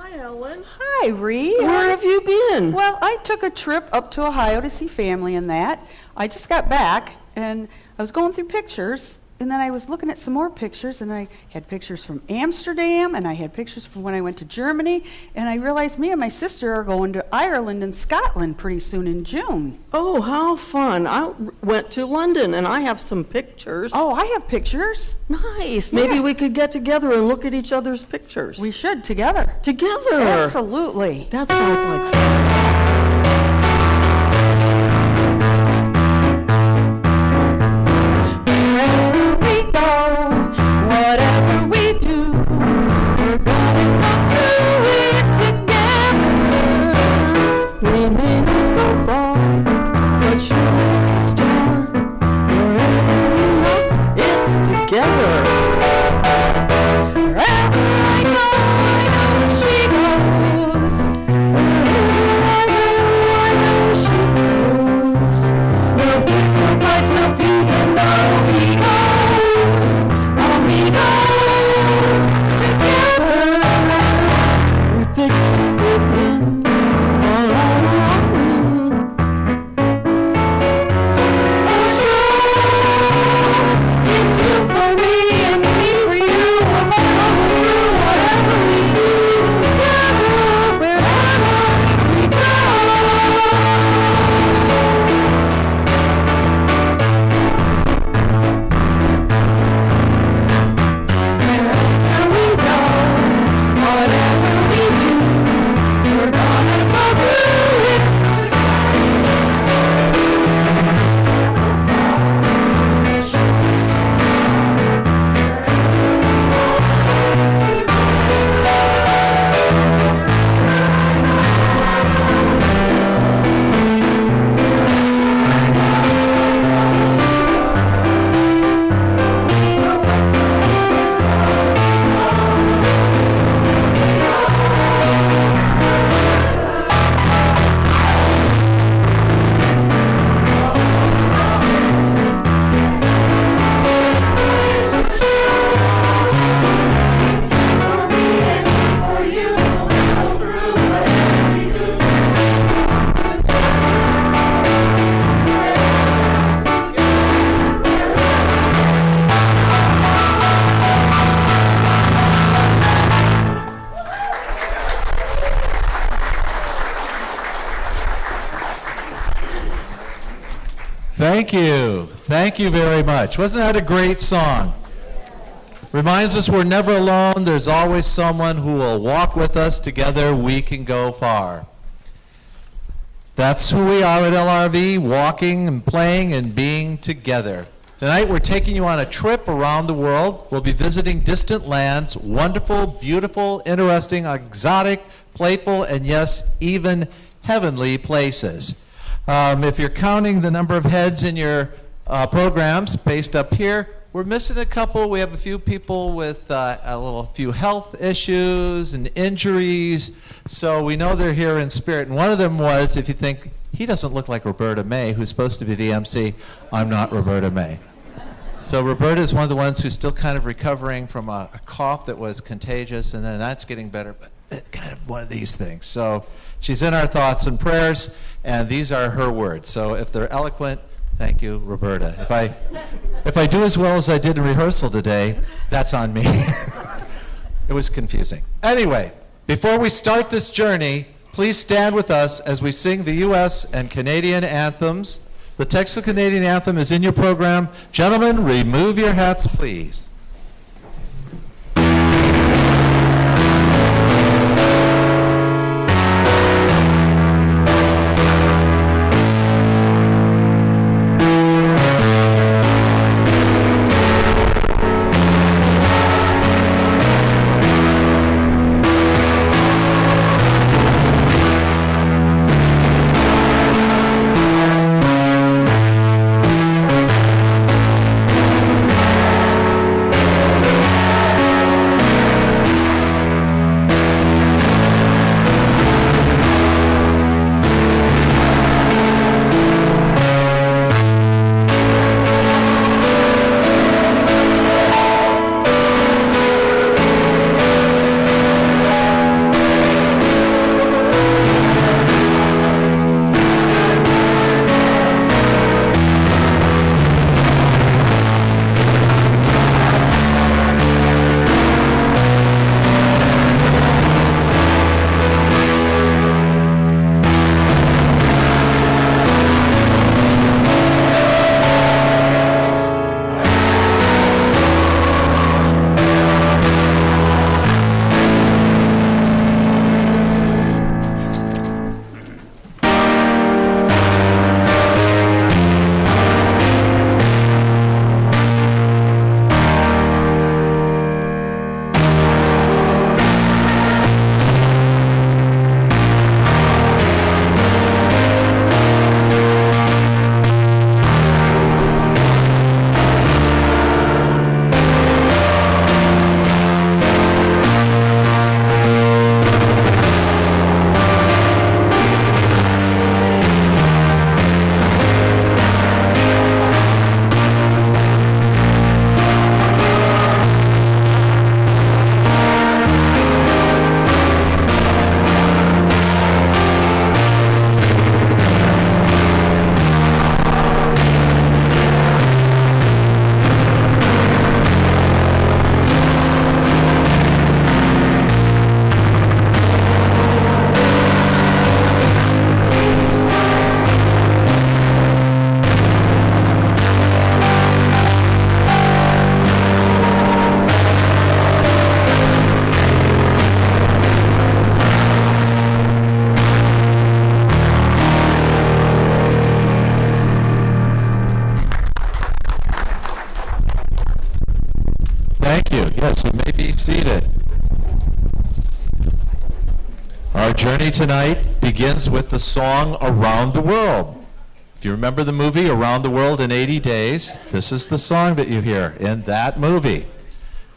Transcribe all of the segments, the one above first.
Hi, Ellen. Hi, Ree. Where have you been? Well, I took a trip up to Ohio to see family and that. I just got back, and I was going through pictures, and then I was looking at some more pictures, and I had pictures from Amsterdam, and I had pictures from when I went to Germany, and I realized me and my sister are going to Ireland and Scotland pretty soon in June. Oh, how fun. I went to London, and I have some pictures. Oh, I have pictures. Nice. Maybe Yeah. we could get together and look at each other's pictures. We should together. Together. Absolutely. That sounds like fun. Whatever we do, we're gonna go through it together. We may not go far, but sure it's a start. Wherever we go, it's together. Wherever I go, she goes. Wherever I go, she goes. No fights, no fights, no feuds, and no egos. Amigos, together. Through thick and thin, all around. Oh, sure, it's you for me and me for you. We'll go through whatever we do. Together, wherever we go. Wherever we go, whatever we do, we're gonna go through it Thank you. Thank you very much. Wasn't that a great song? Reminds us we're never alone. There's always someone who will walk with us. Together we can go far. That's who we are at LRV, walking and playing and being together. Tonight we're taking you on a trip around the world. We'll be visiting distant lands, wonderful, beautiful, interesting, exotic, playful, and yes, even heavenly places. If you're counting the number of heads in your programs based up here, we're missing a couple. We have a few people with a few health issues and injuries, so we know they're here in spirit. And one of them was, if you think, he doesn't look like Roberta May, who's supposed to be the MC, I'm not Roberta May. So Roberta is one of the ones who's still kind of recovering from a cough that was contagious, and then that's getting better, but kind of one of these things. So she's in our thoughts and prayers, and these are her words. So if they're eloquent, thank you, Roberta. If I do as well as I did in rehearsal today, that's on me. It was confusing. Anyway, before we start this journey, please stand with us as we sing the U.S. and Canadian anthems. The text of the Canadian anthem is in your program. Gentlemen, remove your hats, please. Thank you. Yes, you may be seated. Our journey tonight begins with the song Around the World. If you remember the movie Around the World in 80 Days, this is the song that you hear in that movie.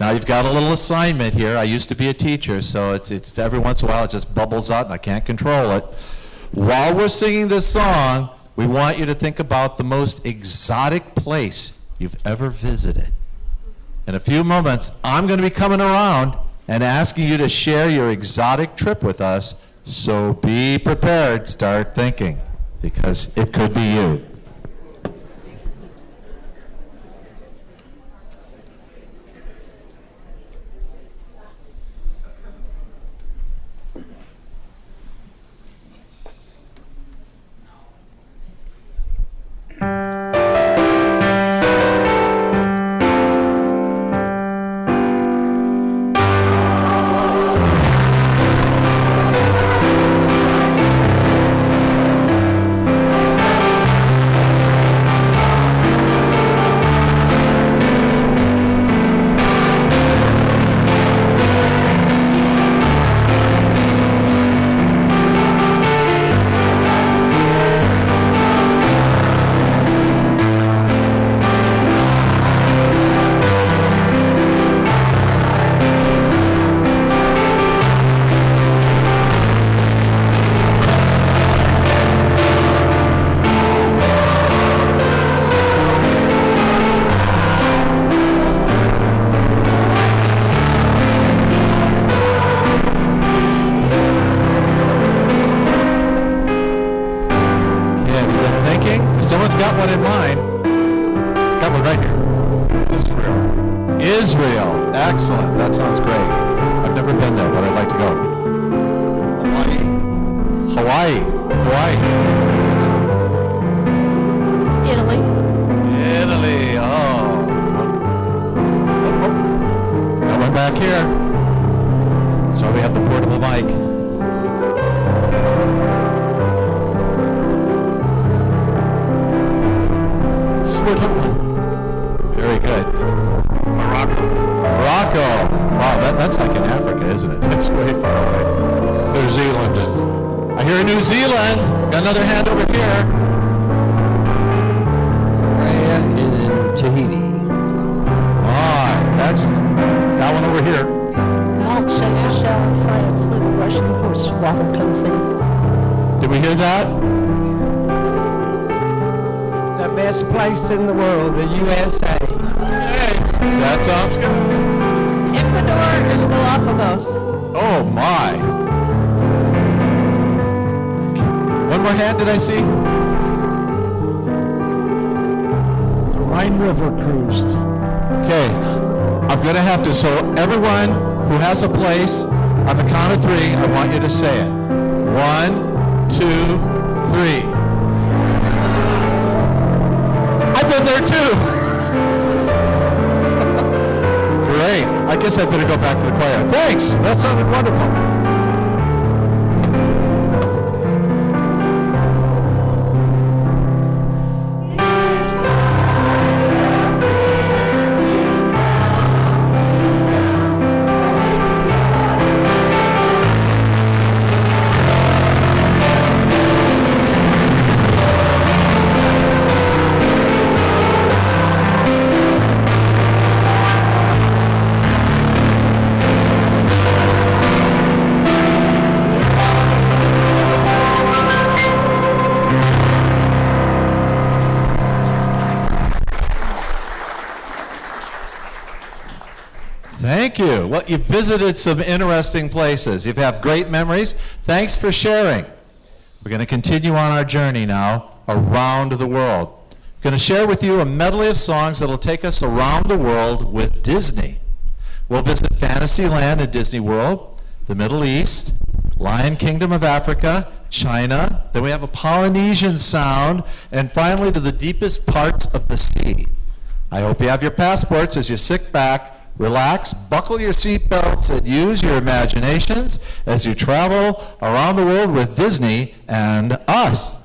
Now you've got a little assignment here. I used to be a teacher, so it's every once in a while it just bubbles out and I can't control it. While we're singing this song, we want you to think about the most exotic place you've ever visited. In a few moments, I'm going to be coming around and asking you to share your exotic trip with us, so be prepared, start thinking, because it could be you. Got one in mind. Got one right here. Israel. Israel. Excellent. That sounds great. I've never been there, but I'd like to go. Hawaii. Hawaii. Italy. Italy. Oh. Got one back here. So we have the portable mic. Very good. Morocco. Wow, that's like in Africa, isn't it? That's way far away. New Zealand. I hear New Zealand. Got another hand over here. In Tahiti. Excellent. Got one over here. Mont Saint-Michel, France, where the Russian horse water comes in. Did we hear that? The best place in the world, the USA. Hey, that sounds good. Ecuador and Galapagos. Oh my. One more hand did I see? The Rhine River cruise. Okay, I'm going to have to, so everyone who has a place, on the count of three, I want you to say it. 1, 2, 3. I've been there too. Great. I guess I better go back to the choir. Thanks. That sounded wonderful. Thank you. Well, you've visited some interesting places. You've had great memories. Thanks for sharing. We're going to continue on our journey now around the world. I'm going to share with you a medley of songs that will take us around the world with Disney. We'll visit Fantasyland at Disney World, the Middle East, Lion Kingdom of Africa, China. Then we have a Polynesian sound, and finally to the deepest parts of the sea. I hope you have your passports as you sit back, relax, buckle your seatbelts, and use your imaginations as you travel around the world with Disney and us.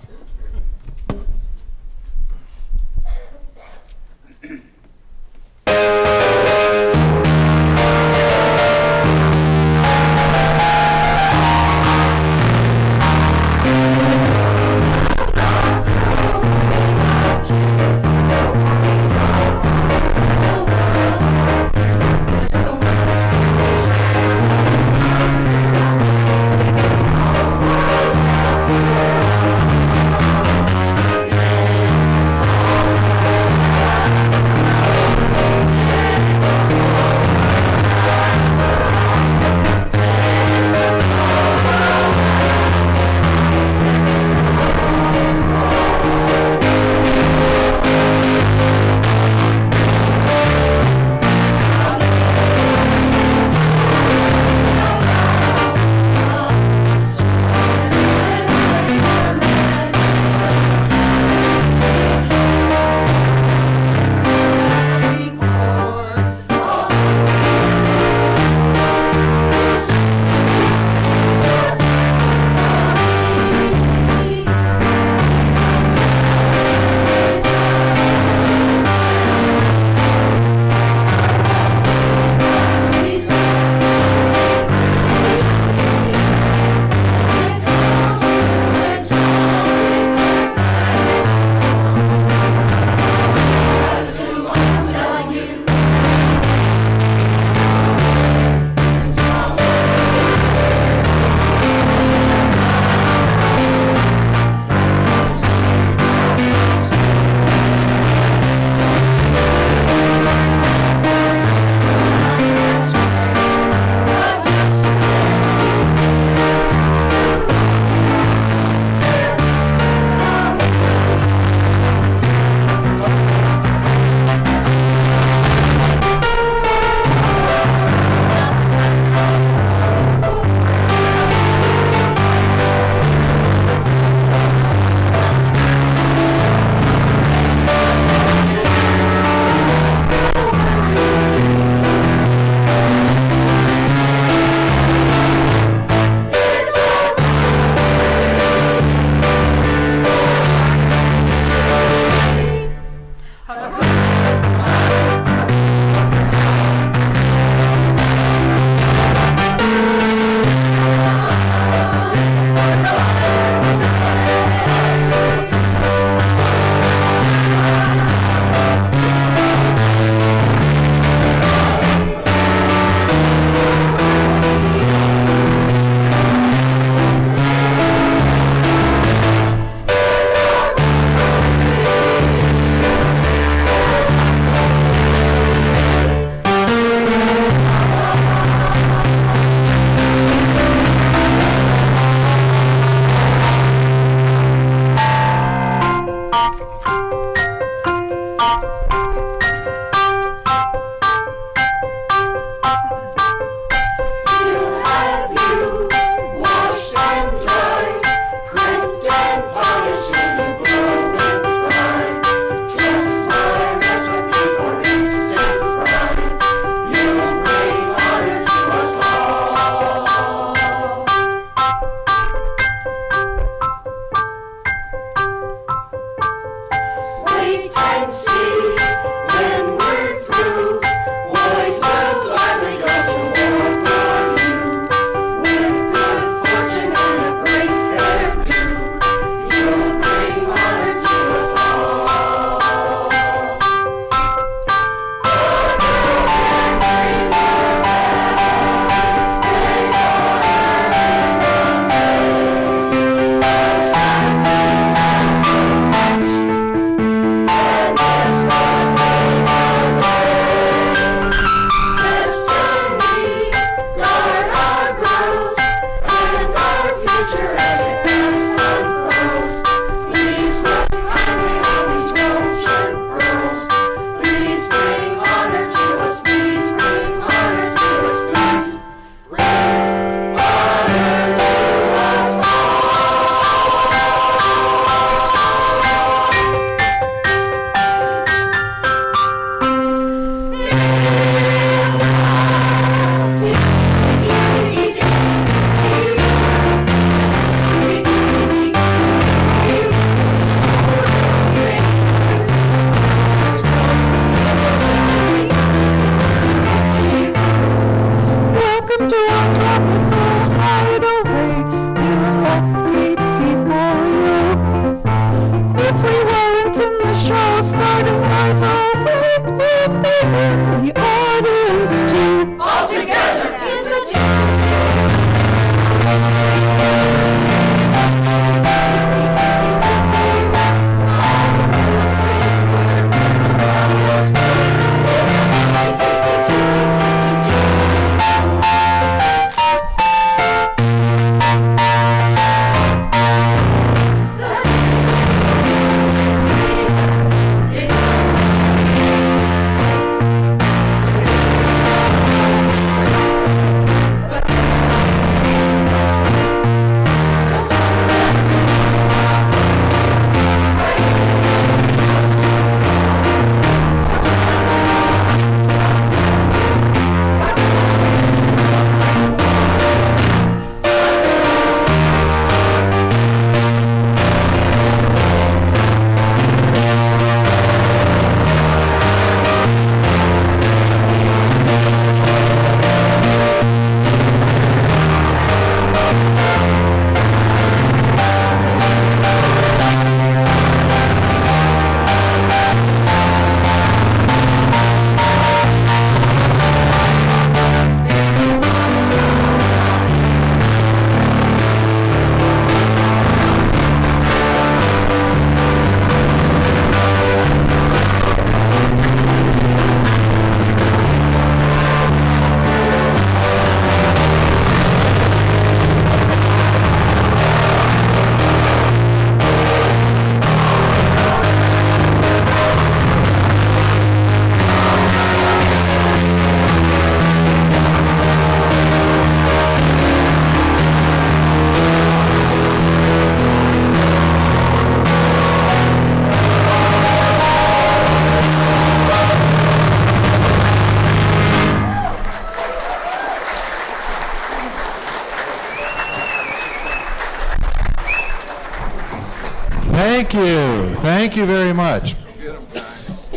Thank you very much.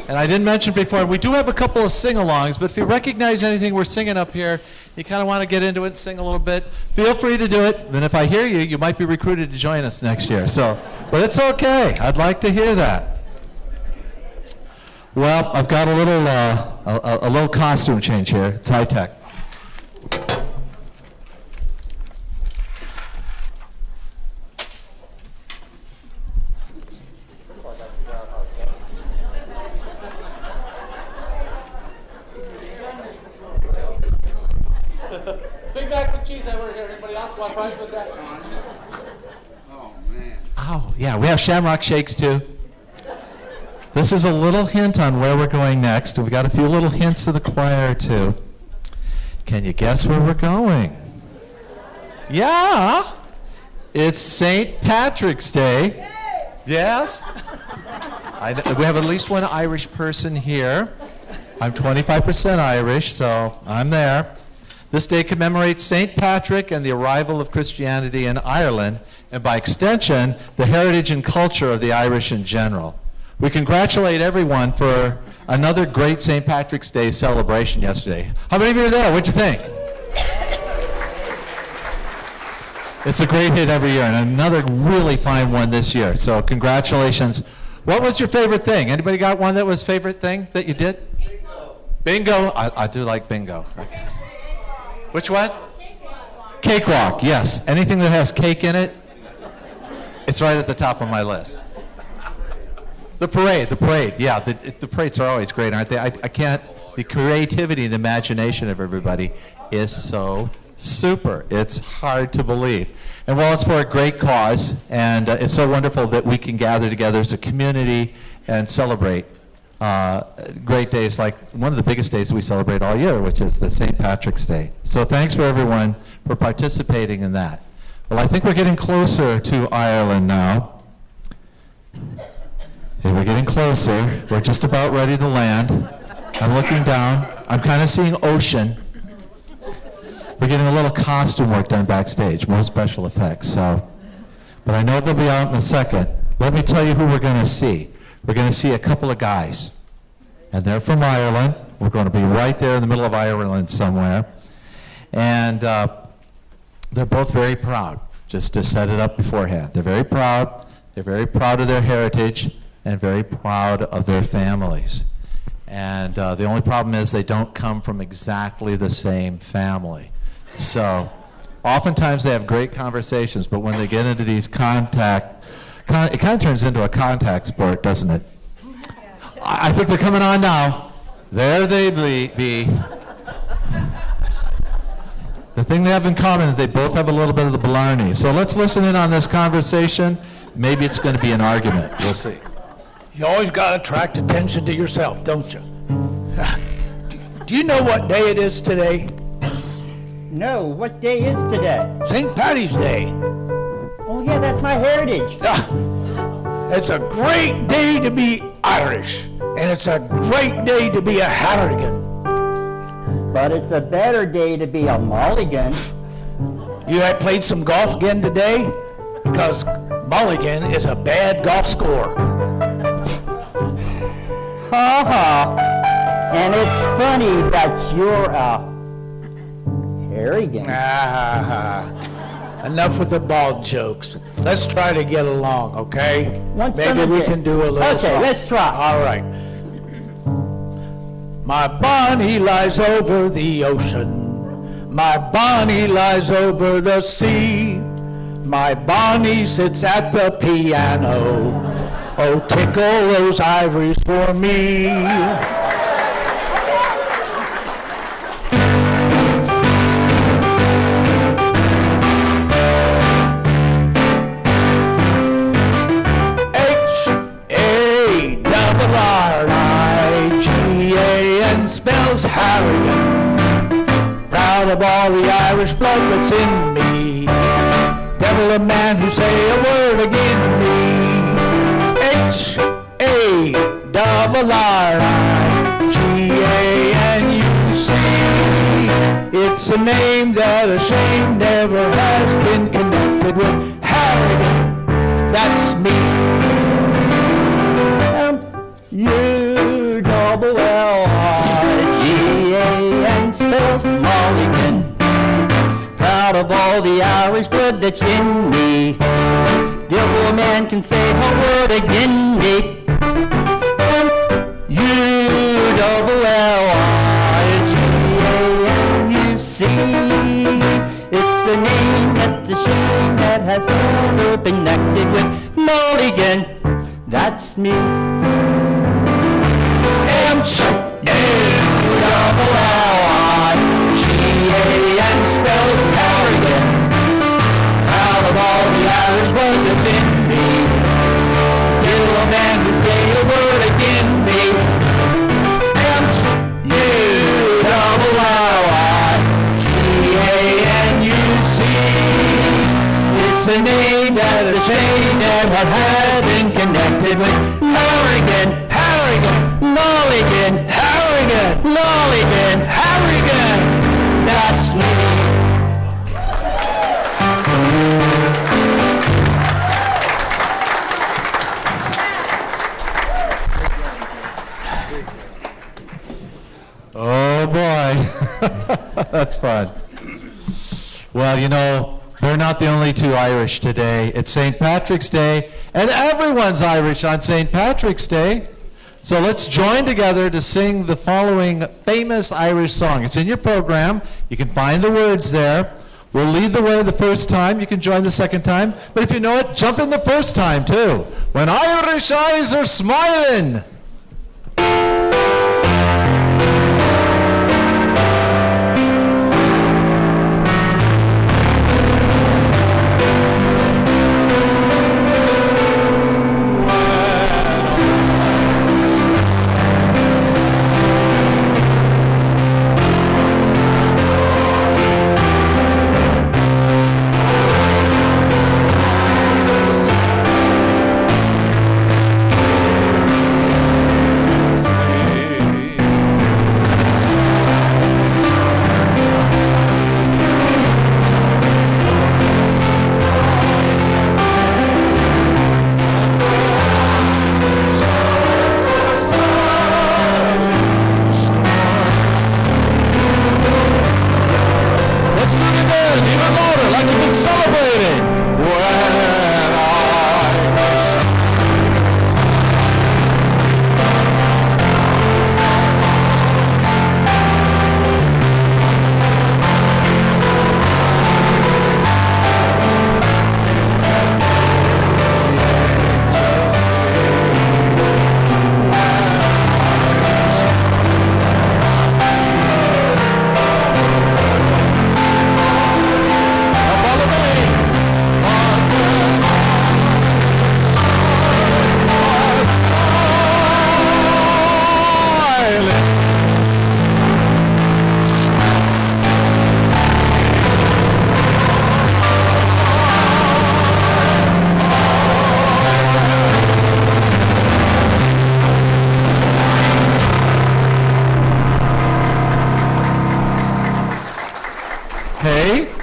And I didn't mention before, we do have a couple of sing-alongs, but if you recognize anything we're singing up here, you kind of want to get into it and sing a little bit, feel free to do it. And if I hear you, you might be recruited to join us next year. So, but it's okay. I'd like to hear that. Well, I've got a little costume change here. It's high tech. Big Mac with cheese over here. Anybody else want fries with that? Oh, man. Oh, yeah, we have Shamrock Shakes too. This is a little hint on where we're going next. We've got a few little hints to the choir too. Can you guess where we're going? Yeah, it's St. Patrick's Day. Yes? We have at least one Irish person here. I'm 25% Irish, so I'm there. This day commemorates St. Patrick and the arrival of Christianity in Ireland, and by extension, the heritage and culture of the Irish in general. We congratulate everyone for another great St. Patrick's Day celebration yesterday. How many of you are there? What'd you think? It's a great hit every year, and another really fine one this year. So congratulations. What was your favorite thing? Anybody got one that was favorite thing that you did? Bingo. Bingo? I do like bingo. Okay. Which one? Cakewalk, yes. Anything that has cake in it, it's right at the top of my list. The parade, yeah. The parades are always great, aren't they? I can't, the creativity and the imagination of everybody is so super. It's hard to believe. And well, it's for a great cause, and it's so wonderful that we can gather together as a community and celebrate great days like one of the biggest days we celebrate all year, which is the St. Patrick's Day. So thanks for everyone for participating in that. Well, I think we're getting closer to Ireland now. Okay, we're getting closer. We're just about ready to land. I'm looking down. I'm kind of seeing ocean. We're getting a little costume work done backstage, more special effects. So, but I know they'll be out in a second. Let me tell you who we're going to see. We're going to see a couple of guys, and they're from Ireland. We're going to be right there in the middle of Ireland somewhere, and they're both very proud, just to set it up beforehand. They're very proud. They're very proud of their heritage and very proud of their families. And the only problem is they don't come from exactly the same family. So oftentimes they have great conversations, but when they get into these it kind of turns into a contact sport, doesn't it? I think they're coming on now. There they be. The thing they have in common is they both have a little bit of the blarney. So let's listen in on this conversation. Maybe it's going to be an argument. We'll see. You always got to attract attention to yourself, don't you? Do you know what day it is today? No, what day is today? St. Patty's Day. Oh yeah, that's my heritage. It's a great day to be Irish, and it's a great day to be a Harrigan. But it's a better day to be a mulligan. You had played some golf again today? Because mulligan is a bad golf score. Ha ha. And it's funny that you're a Harrigan. Enough with the bald jokes. Let's try to get along, okay? Maybe we can do a little Okay, song. let's try. All right. My Bonnie lies over the ocean. My Bonnie lies over the sea. My Bonnie sits at the piano. Oh, tickle those ivories for me. H-A-R-R-I-G-A-N spells Harrigan. Proud of all the Irish blood that's in me. Devil a man who say a word again me. H-A-R-R-I-G-A-N-U-C. It's a name that a shame never has been connected with Harrigan. That's me. of all the Irish blood that's in me. The old man can say a word again me. U-double-L-I-G-A-N-U-C. It's a name that's a shame that has never been connected with Mulligan. That's me. U-double-L-I-G-A-N spelled Harrigan. Proud of all the Irish blood that's in me. You a man who say a word again me. U-double-L-I-G-A-N-U-C. It's a name that a shame never had been connected with Harrigan, Harrigan, Mulligan, Harrigan, Mulligan, Harrigan. That's me. Oh boy, that's fun. Well, you know, we're not the only two Irish today. It's St. Patrick's Day, and everyone's Irish on St. Patrick's Day. So let's join together to sing the following famous Irish song. It's in your program. You can find the words there. We'll lead the way the first time. You can join the second time. But if you know it, jump in the first time too. When Irish eyes are smiling.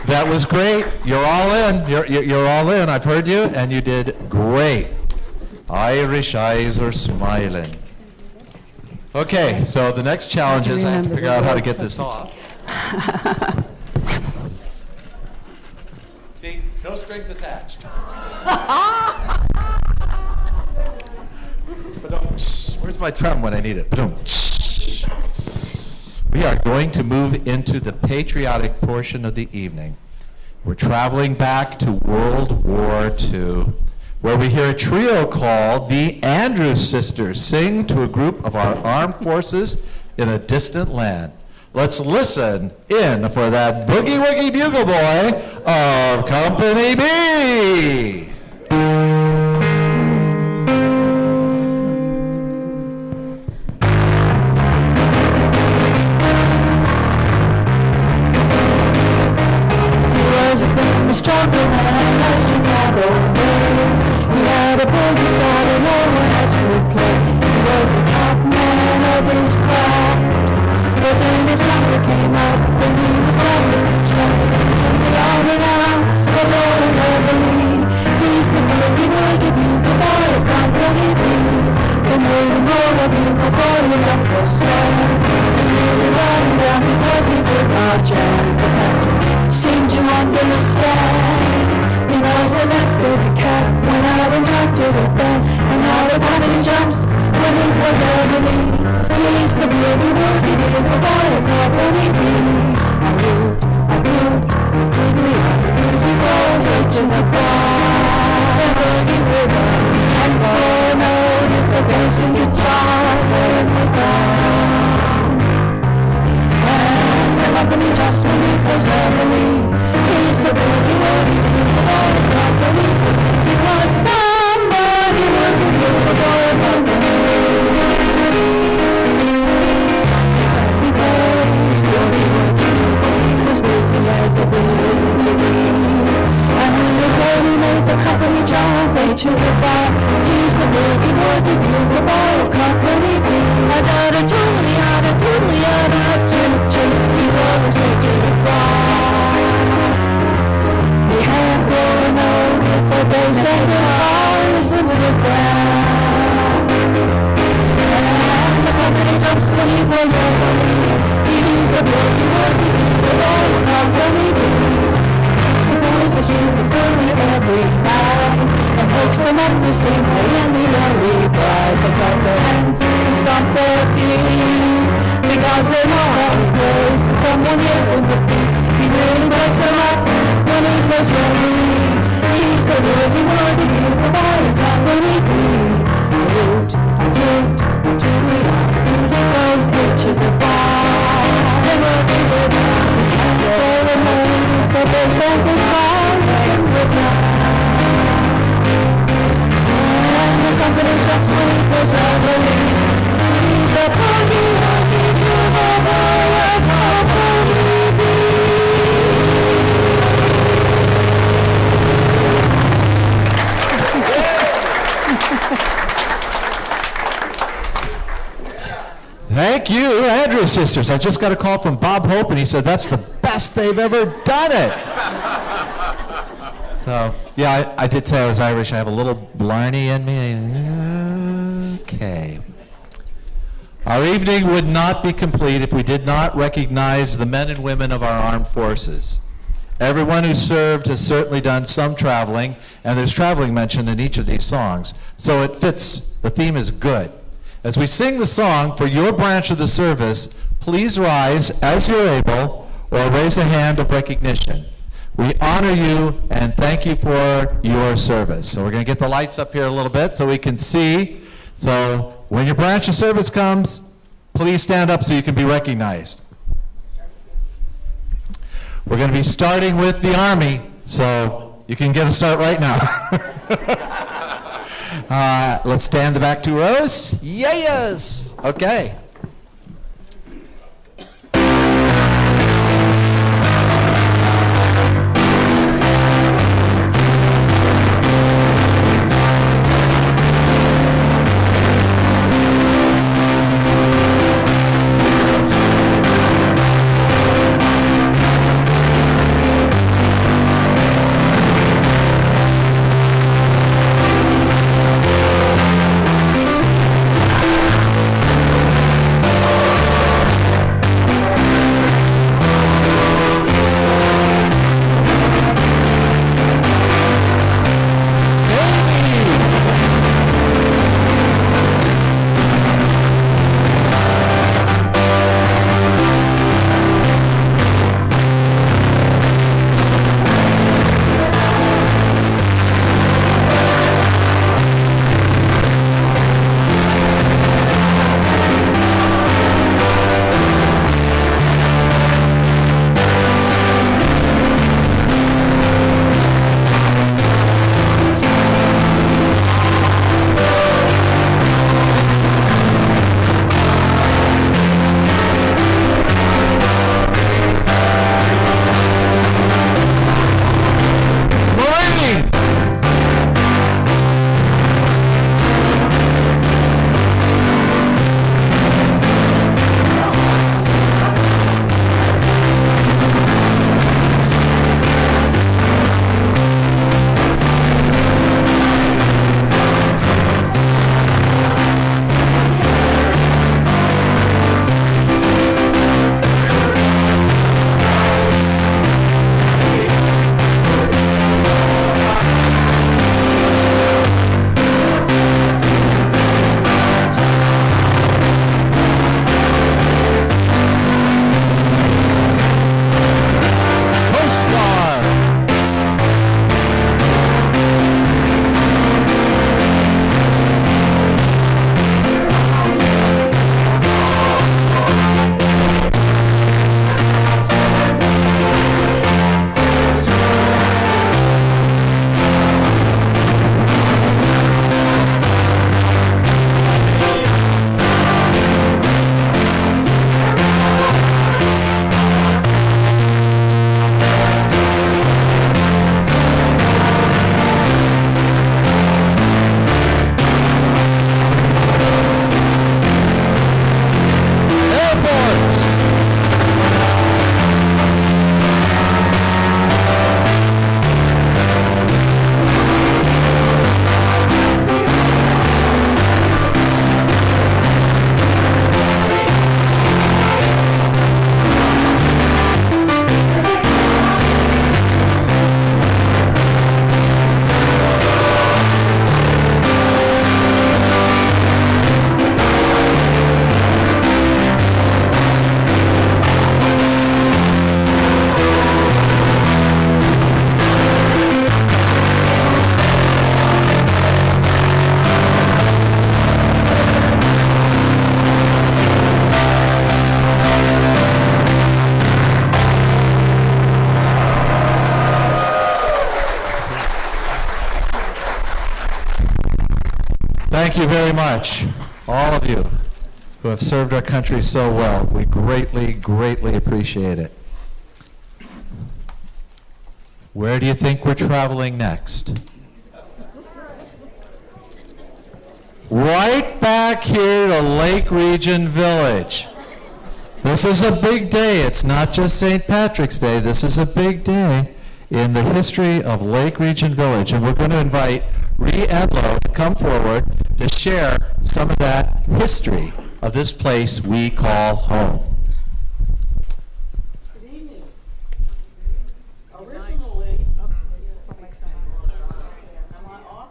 That was great. You're all in. You're all in. I've heard you, and you did great. Irish eyes are smiling. Okay, so the next challenge is I have to figure out how to get this off. See, no strings attached. Where's my drum when I need it? We are going to move into the patriotic portion of the evening. We're traveling back to World War II, where we hear a trio called the Andrews Sisters sing to a group of our armed forces in a distant land. Let's listen in for that boogie woogie bugle boy of Company B. Stronger man as Chicago made. He had a boogie style and no one else could play. He was the top man of his craft. But then his number came up and he was done with the track. He's looking on and on, but no one ever leave. He's the boogie woogie bugle boy of Company B. They made him roll a bugle for his Uncle Sam. And he was running down because he could not jam. But seemed to wonder the boy of Company B. I root, I toot, he goes right to the bar. The boogie rhythm, and boy knows the bass and guitar playing with them. And the company drops when he plays heavily. He's the boogie woogie, the boy of Company B. He was somebody working with the boy of Company B. He plays boogie woogie, was busy as a busy bee. And when the baby made the company jump into the bar, he's the boogie woogie bugle boy of Company B. I got a doodly-yada, toot toot, he goes straight to the bar. The handler knows the bass and guitars and with them. And the company jumps when he plays heavily. He's the boogie woogie bugle boy of Company B. The super fully every night and wakes them up the same way in the early bride. They clap their hands and stomp their feet because they know how he plays when someone hears him the beat. He really wakes them up when he plays ready. He's the boogie woogie bugle boy of Company B. A root, a toot, a tootly, he goes good to the bar. They boogie woogie, and they remain so they say guitar. And the company jumps when he goes reveling. He's a boogie woogie bugle boy of Company B. Thank you, Andrews Sisters. I just got a call from Bob Hope, and he said that's the best they've ever done it. So, yeah, I did say I was Irish. I have a little Blarney in me. Okay. Our evening would not be complete if we did not recognize the men and women of our armed forces. Everyone who served has certainly done some traveling, and there's traveling mentioned in each of these songs. So it fits. The theme is good. As we sing the song for your branch of the service, please rise as you're able or raise a hand of recognition. We honor you and thank you for your service. So we're going to get the lights up here a little bit so we can see. So when your branch of service comes, please stand up so you can be recognized. We're going to be starting with the Army, so you can get a start right now. Let's stand the back two rows. Yes. Okay. much, all of you who have served our country so well. We greatly, greatly appreciate it. Where do you think we're traveling next? Right back here to Lake Region Village. This is a big day. It's not just St. Patrick's Day. This is a big day in the history of Lake Region Village. And we're going to invite Ree Edlow to come forward to share some of that history of this place we call home. Good evening. Originally, am I off?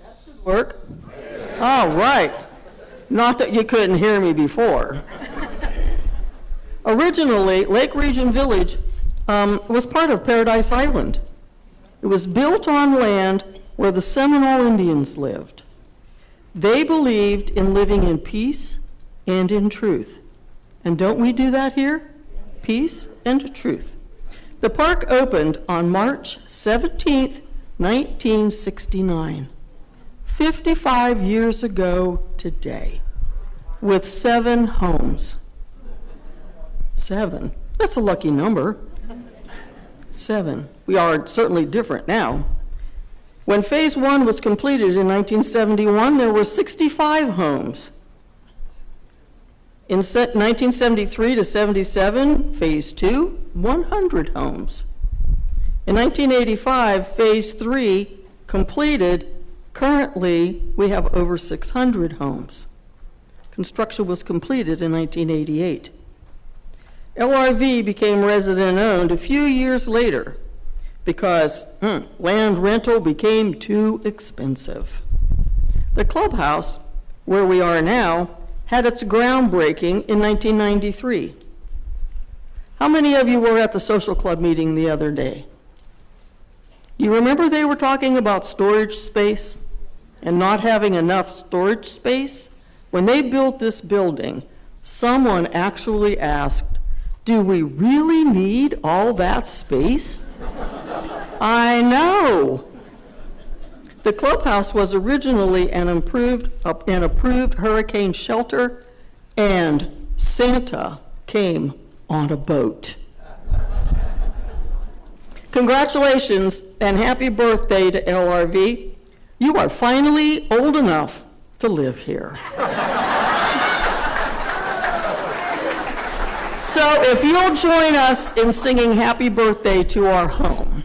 That should work. All right. Not that you couldn't hear me before. Originally, Lake Region Village was part of Paradise Island. It was built on land where the Seminole Indians lived. They believed in living in peace and in truth. And don't we do that here? Peace and truth. The park opened on March 17th, 1969. 55 years ago today, with 7 homes. 7. That's a lucky number. 7. We are certainly different now. When Phase 1 was completed in 1971, there were 65 homes. In 1973 to 77, Phase 2, 100 homes. In 1985, Phase 3 completed. Currently, we have over 600 homes. Construction was completed in 1988. LRV became resident-owned a few years later because land rental became too expensive. The clubhouse, where we are now, had its groundbreaking in 1993. How many of you were at the social club meeting the other day? You remember they were talking about storage space and not having enough storage space? When they built this building, someone actually asked, do we really need all that space? I know. The clubhouse was originally an approved hurricane shelter, and Santa came on a boat. Congratulations and happy birthday to LRV. You are finally old enough to live here. So if you'll join us in singing happy birthday to our home.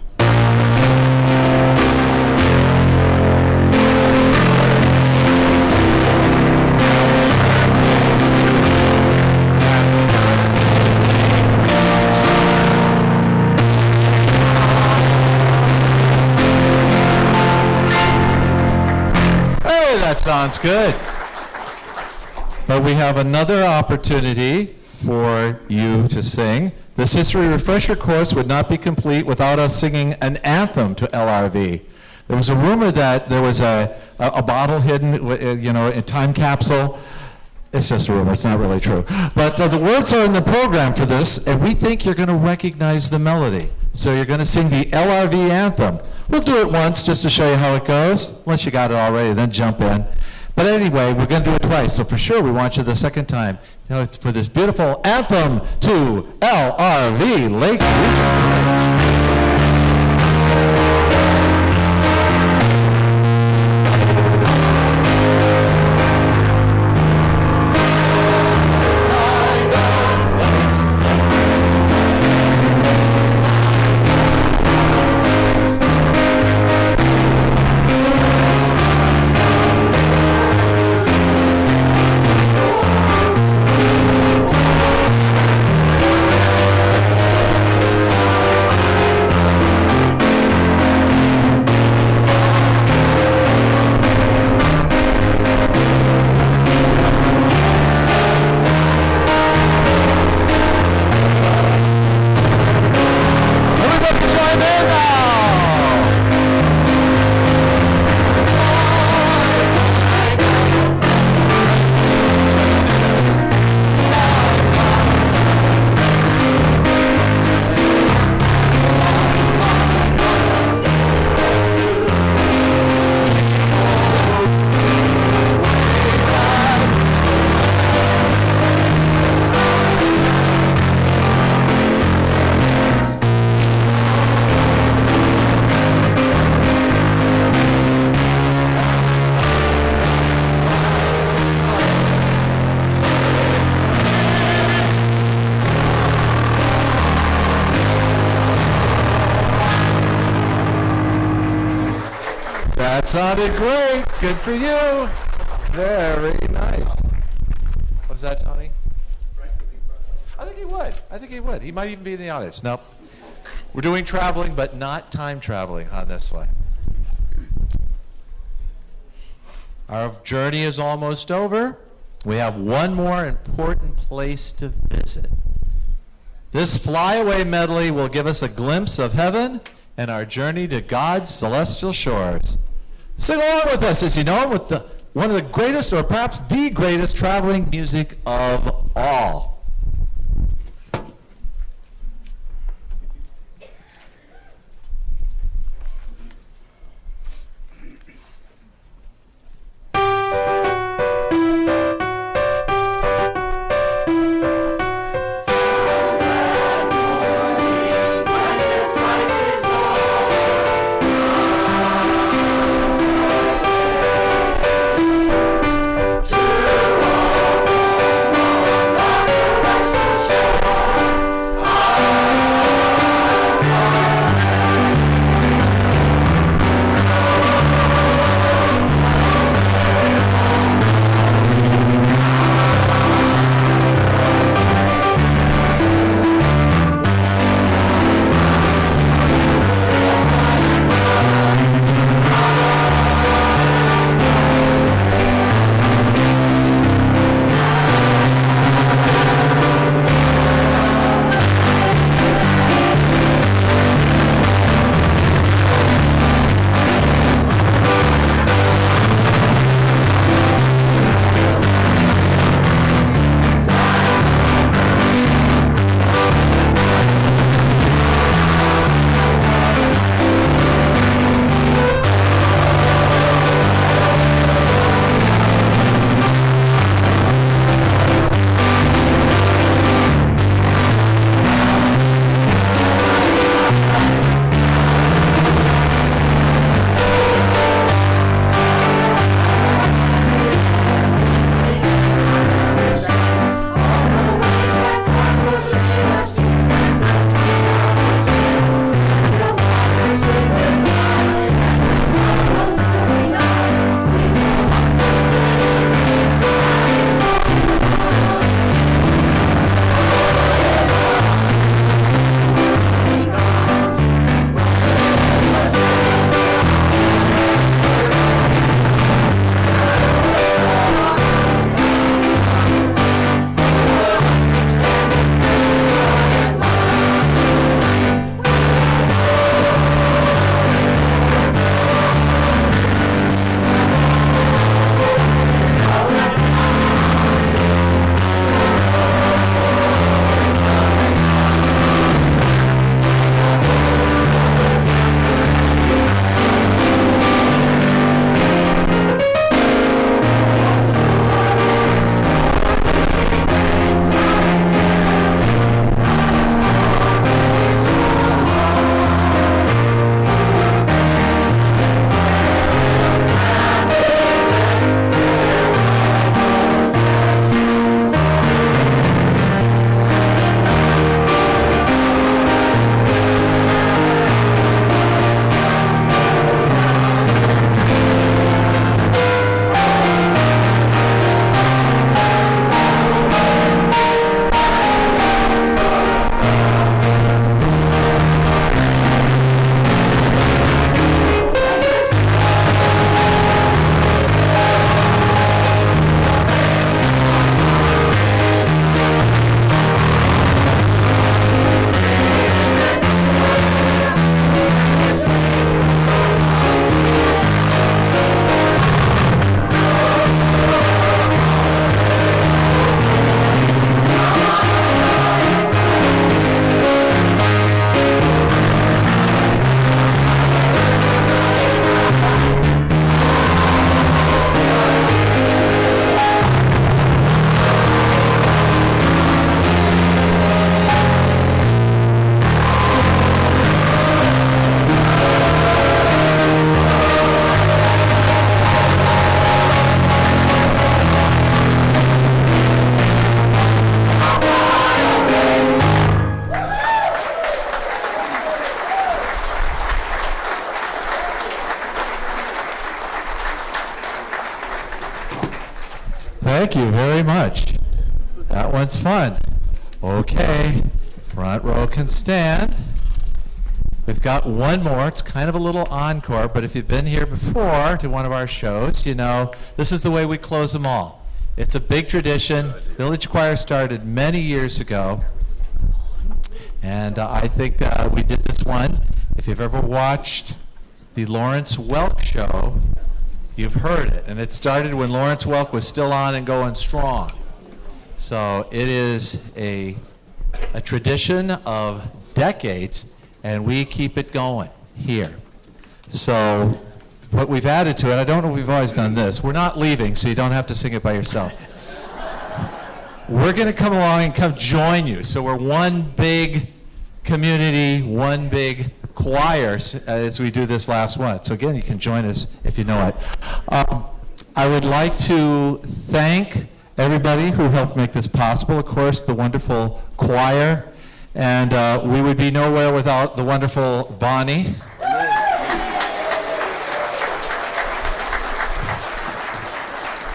That sounds good. But we have another opportunity for you to sing. This history refresher course would not be complete without us singing an anthem to LRV. There was a rumor that there was a bottle hidden, a time capsule. It's just a rumor, it's not really true. But the words are in the program for this, and we think you're going to recognize the melody. So you're going to sing the LRV anthem. We'll do it once just to show you how it goes. Unless you got it already, then jump in. But anyway, we're going to do it twice, so for sure we want you the second time. It's for this beautiful anthem to LRV, Lake Region. sounded great. Good for you. Very nice. Was that Tony? I think he would. I think he would. He might even be in the audience. Nope. We're doing traveling, but not time traveling on this one. Our journey is almost over. We have one more important place to visit. This flyaway medley will give us a glimpse of heaven and our journey to God's celestial shores. Sing along with us as you know with one of the greatest, or perhaps the greatest, traveling music of all. To all lost Thank you very much. That one's fun. Okay, front row can stand. We've got one more. It's kind of a little encore, but if you've been here before to one of our shows, you know this is the way we close them all. It's a big tradition. Village Choir started many years ago, and I think we did this one. If you've ever watched the Lawrence Welk show, you've heard it, and it started when Lawrence Welk was still on and going strong. So it is a tradition of decades, and we keep it going here. So what we've added to it, I don't know if we've always done this. We're not leaving, so you don't have to sing it by yourself. We're going to come along and come join you. So we're one big community, one big choir as we do this last one. So again, you can join us if you know it. I would like to thank everybody who helped make this possible. Of course, the wonderful choir. And we would be nowhere without the wonderful Bonnie.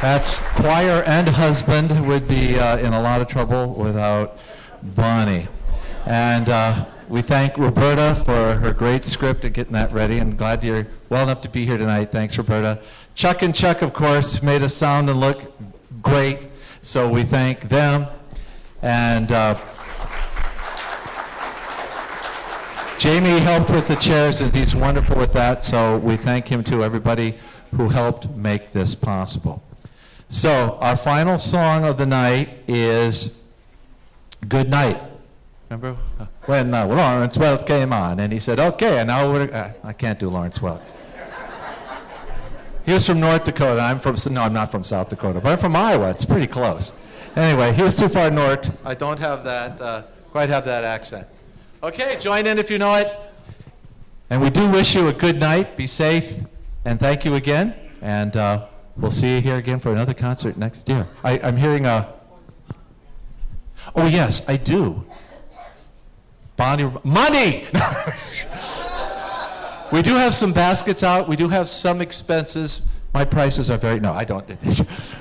That's choir and husband would be in a lot of trouble without Bonnie. And we thank Roberta for her great script and getting that ready. And glad you're well enough to be here tonight. Thanks, Roberta. Chuck and Chuck, of course, made us sound and look great. So we thank them. And Jamie helped with the chairs, and he's wonderful with that, so we thank him too, everybody who helped make this possible. So our final song of the night is Good Night. Remember when Lawrence Welk came on, and he said, okay, and now I can't do Lawrence Welk. He was from North Dakota. I'm not from South Dakota, but I'm from Iowa. It's pretty close. Anyway, he was too far north. I don't have that, quite have that accent. Okay, join in if you know it. And we do wish you a good night. Be safe. And thank you again. And we'll see you here again for another concert next year. I'm hearing a... Oh, yes, I do. Bonnie... Money! We do have some baskets out. We do have some expenses. My prices are very... No, I don't.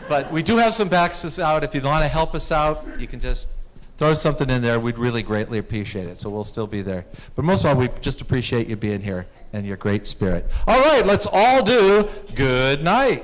But we do have some baskets out. If you want to help us out, you can just... throw something in there. We'd really greatly appreciate it. So we'll still be there. But most of all, we just appreciate you being here and your great spirit. All right, let's all do Good Night.